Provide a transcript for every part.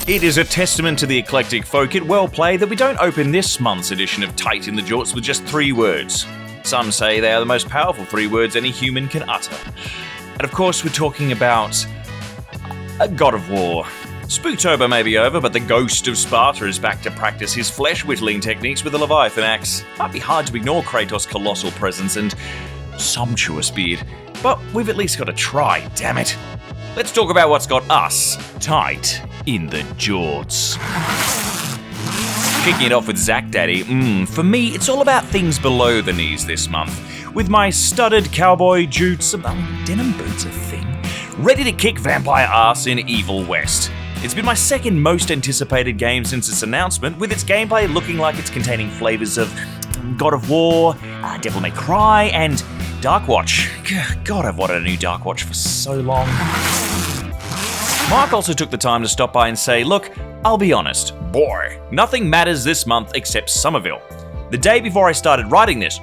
It is a testament to the eclectic folk at Well Play that we don't open this month's edition of Tight in the Jorts with just 3 words. Some say they are the most powerful 3 words any human can utter. And of course, we're talking about a god of war. Spooktober may be over, but the ghost of Sparta is back to practice his flesh-whittling techniques with the Leviathan axe. Might be hard to ignore Kratos' colossal presence and sumptuous beard, but we've at least got to try, damn it. Let's talk about what's got us tight in the jorts. Kicking it off with Zack Daddy, for me, it's all about things below the knees this month. With my studded cowboy jutes, denim boots a thing, ready to kick vampire ass in Evil West. It's been my second most anticipated game since its announcement, with its gameplay looking like it's containing flavours of God of War, Devil May Cry, and Darkwatch. God, I've wanted a new Darkwatch for so long. Mark also took the time to stop by and say, look, I'll be honest, boy, nothing matters this month except Somerville. The day before I started writing this,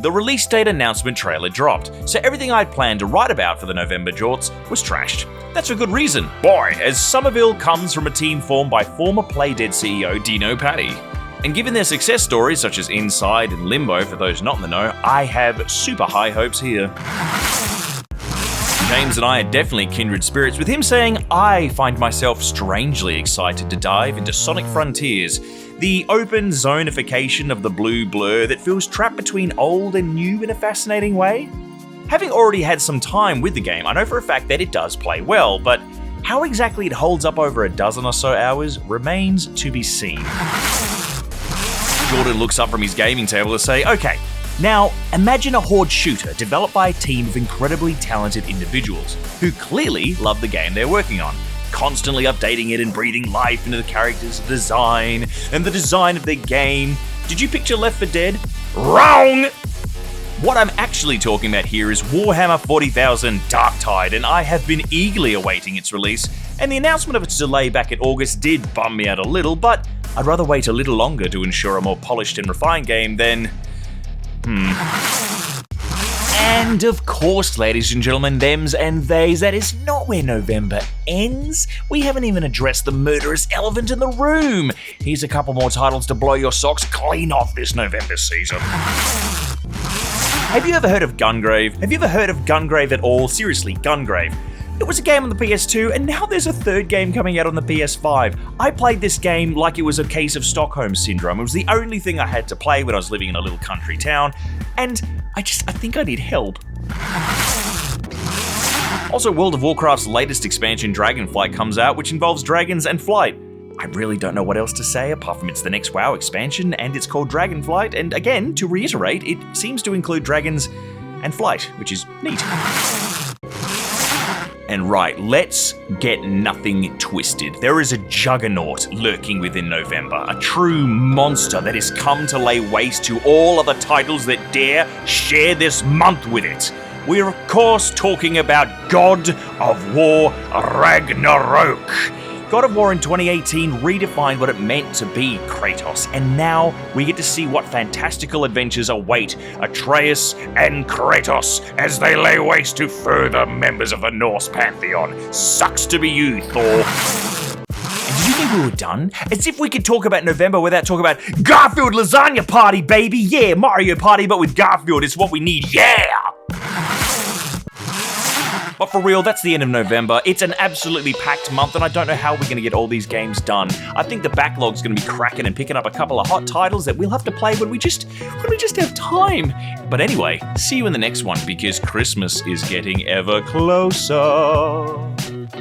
the release date announcement trailer dropped, so everything I'd planned to write about for the November Jorts was trashed. That's for good reason, as Somerville comes from a team formed by former Playdead CEO Dino Patti. And given their success stories such as Inside and Limbo, for those not in the know, I have super high hopes here. James and I are definitely kindred spirits, with him saying, I find myself strangely excited to dive into Sonic Frontiers, the open zonification of the blue blur that feels trapped between old and new in a fascinating way. Having already had some time with the game, I know for a fact that it does play well, but how exactly it holds up over a dozen or so hours remains to be seen. Jordan looks up from his gaming table to say, okay, now imagine a horde shooter developed by a team of incredibly talented individuals who clearly love the game they're working on, constantly updating it and breathing life into the characters' design and the design of their game. Did you picture Left 4 Dead? Wrong! What I'm actually talking about here is Warhammer 40,000 Darktide, and I have been eagerly awaiting its release, and the announcement of its delay back in August did bum me out a little, but I'd rather wait a little longer to ensure a more polished and refined game than... And of course, ladies and gentlemen, thems and theys, that is not where November ends. We haven't even addressed the murderous elephant in the room. Here's a couple more titles to blow your socks clean off this November season. Have you ever heard of Gungrave? Have you ever heard of Gungrave at all? Seriously, Gungrave. It was a game on the PS2, and now there's a third game coming out on the PS5. I played this game like it was a case of Stockholm Syndrome. It was the only thing I had to play when I was living in a little country town, and I think I need help. Also, World of Warcraft's latest expansion, Dragonflight, comes out, which involves dragons and flight. I really don't know what else to say apart from it's the next WoW expansion, and it's called Dragonflight, and again, to reiterate, it seems to include dragons and flight, which is neat. And right, let's get nothing twisted. There is a juggernaut lurking within November, a true monster that has come to lay waste to all other titles that dare share this month with it. We're of course talking about God of War Ragnarok. God of War in 2018 redefined what it meant to be Kratos, and now we get to see what fantastical adventures await Atreus and Kratos as they lay waste to further members of the Norse pantheon. Sucks to be you, Thor. And did you think we were done? As if we could talk about November without talking about Garfield Lasagna Party, baby! Yeah, Mario Party, but with Garfield is what we need, yeah! But for real, that's the end of November. It's an absolutely packed month, and I don't know how we're going to get all these games done. I think the backlog's going to be cracking and picking up a couple of hot titles that we'll have to play when we just have time. But anyway, see you in the next one, because Christmas is getting ever closer.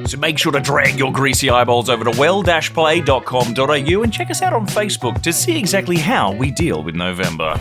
So make sure to drag your greasy eyeballs over to well-play.com.au and check us out on Facebook to see exactly how we deal with November.